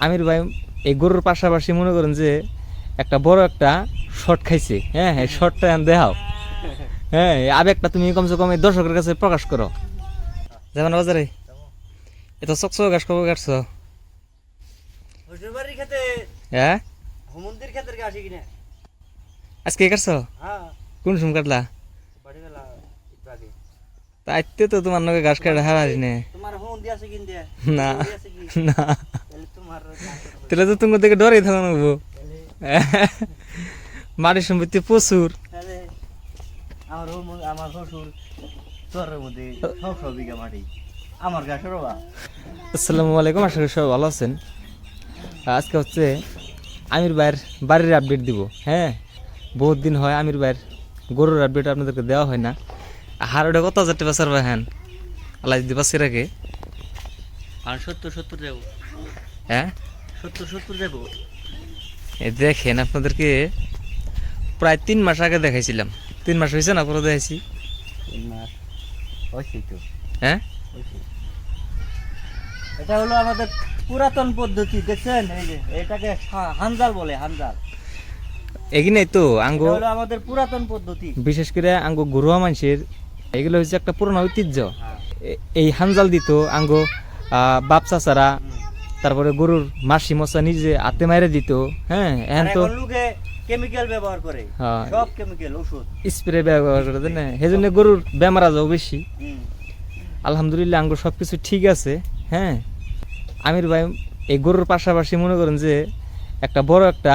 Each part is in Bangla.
আমির ভাই এই গরুর পাশাপাশি মনে করেন যে একটা বড় একটা শট খাইছে। হ্যাঁ হ্যাঁ, শটটা দেখাও। হ্যাঁ, আবেগটা তুমি কমসে কম এই দর্শকের কাছে প্রকাশ করো। যেমন বাজারে এত চকচক ঘাস কবে কাটছো? হ্যাঁ, আজকে কাটছো? কোন সময় কাটলা? তাইতে তো তোমার নগে ঘাস কাটা হারারি নে না না, তাহলে তো তোমার থেকে ডরেই থাকা নেবো। মাটির সম্পত্তি প্রচুর। আমার শ্বশুর চরের মধ্যে 600 বিঘা মাটি আমার গাছের। আসসালামু আলাইকুম, আশা করি সবাই ভালো আছেন। আজকে হচ্ছে আমির ভাইয়ের বাড়ির আপডেট দিব। হ্যাঁ, বহুত দিন হয় আমির ভাইয়ের গরুর আপডেট আপনাদেরকে দেওয়া হয় না। হার ওটা কত হাজার টাকা সার হ্যাঁ আল্লাহ যদি পাশে রাখে। আর 70 দেবো। হ্যাঁ, 70 দেবো। দেখেন আপনাদেরকে প্রায় 3 মাস আগে দেখাইছিলাম। 3 মাস হয়েছে না পরে দেখাইছি। 3 মাস হয়েছে তো। হ্যাঁ, এটা হলো আমাদের পুরাতন পদ্ধতি, দেখছেন? এই যে এটাকে হানজাল বলে, হানজাল। এগিনে তো আঙ্গো হলো আমাদের পুরাতন পদ্ধতি। বিশেষ করে আঙ্গো ঘরোয়া মানুষের এগুলো হচ্ছে একটা পুরনো ঐতিহ্য। এই হানজাল দিত আঙ্গো বাপ চাচারা, তারপরে গরুর মাসি মশা নিজে হাতে মাইরে দিত। হ্যাঁ, এখন তো কেমিক্যাল ব্যবহার করে, সব কেমিক্যাল ওষুধ স্প্রে ব্যবহার করে দেন, সেজন্য গরুর বেমার আজাও বেশি। আলহামদুলিল্লাহ আঙ্গো সব কিছু ঠিক আছে। হ্যাঁ, আমির ভাই এই গরুর পাশাপাশি মনে করেন যে একটা বড় একটা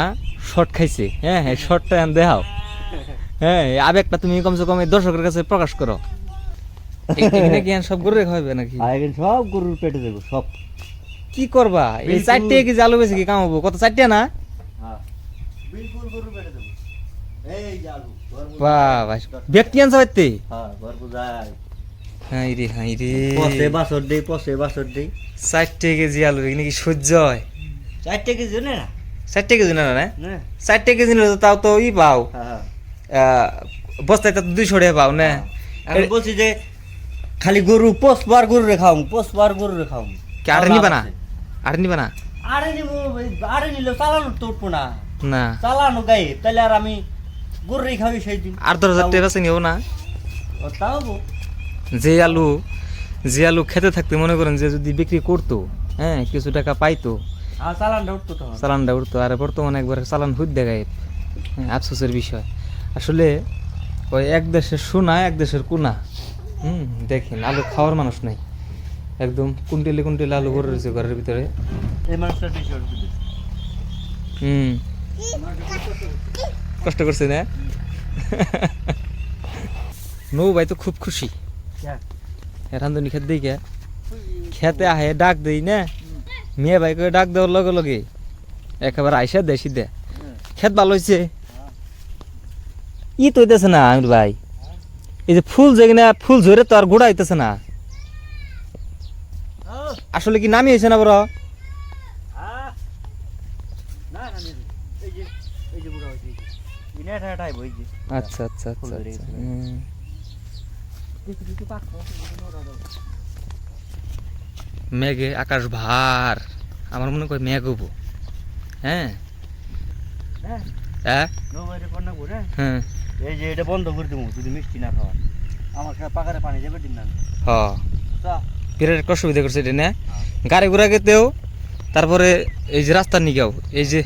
শট খাইছে। হ্যাঁ হ্যাঁ, শটটা দেখাও। হ্যাঁ, আবেগটা তুমি কমসে কম এই দর্শকের কাছে প্রকাশ করো। এখানে কি সব গরু খাওয়াবে নাকি? সব গরুর পেটে দেবো সব। কি করবা? এই 4 টাকা কেজি আলু বেশি কি কামাবো? কত 4 টাকা না? বিলকুল গরুর পেটে দেবো। এই যে আলু বাহ ভাই, ব্যক্তি আনছে বাইতে। হ্যাঁ, গরু যায়। হাই রে হাই রে, পচে বাছর দেই, পচে বাছর দেই। 4 টাকা কেজি আলু এখানে কি সহ্য হয়? 4 টাকা কেজি না? 4 টাকা কেজি না না? না। 4 টাকা কেজি নিলে তো তাও তো পাও। হ্যাঁ, বস্তায় তো 200 টাকা পাও না? আমি বলছি যে খালি গরু পোষবার গরু রেখাও, পোষবার গরু রেখাও। কি আরে নিবা না? আরে নিবা না? আরে নিব, আরে নিলে চালানো তো উঠবো না। না, চালানো গায়ে তাহলে আর আমি গরু রেখাবি সেই দিন। আর 10,000 টাকা বেচে নিও না? তাও যে আলু খেতে থাকতে মনে করেন যে যদি বিক্রি করতো, হ্যাঁ, কিছু টাকা পাইতো, চালানটা উঠতো তখন। চালানটা উঠতো। আর বর্তমানে একবার চালান হুদ দেখায়। আফসোসের বিষয় আসলে। ওই এক দেশের সোনা এক দেশের কোনা। দেখেন আলু খাওয়ার মানুষ নাই, একদম কুইন্টেলে কুইন্টেলে আলু ভরে রয়েছে ঘরের ভিতরে। এই মানুষটা কষ্ট করছে না? নৌ ভাই তো খুব খুশি। রান্ধনি খেতে দিই কে খেতে আহে ডাক দেই না, মেয়ে ভাইকে ডাক দেওয়ার লগে লগে একেবারে আইসা দেয় সিদ্ধে। খেত ভালো হয়েছে। ই তো হইতেছে না আমির ভাই, এই যে ফুল যেখানে ফুল ঝরে তো আর গোড়া হইতেছে না। আসলে কি নামি হয়েছে না বড়? আচ্ছা আচ্ছা আচ্ছা, মেঘে আকাশ ভার, আমার মনে করে মেঘ হবো। হ্যাঁ হ্যাঁ, এই যে এটা বন্ধ করে দেবো যদি মিষ্টি না খাওয়া। আমার পাকারে পানি যাবে দিন না। হ্যাঁ, বিরাট অসুবিধা করছে এটা না? গাড়ি ঘোড়া গেতেও, তারপরে এই যে রাস্তার নিগাও, এই যে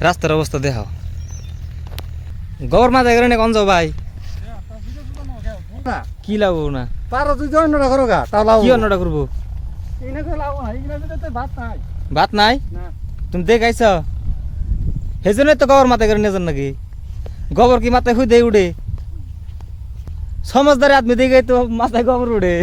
রাস্তার অবস্থা দেখাও। গবর মাথা গেলে কোন যাও ভাই? কি লাভ না? পারো তুই অন্যটা করো গা, তা লাভ কি অন্যটা করবো? ভাত নাই? তুমি দেখাইছ সেজন্যই তো গবর মাথায় করে নিয়ে যান নাকি? গোবর কি মাথায় খুঁজে উঠে? সমাজদারি আদমি দেখে তো মাথায় গোবর উঠে।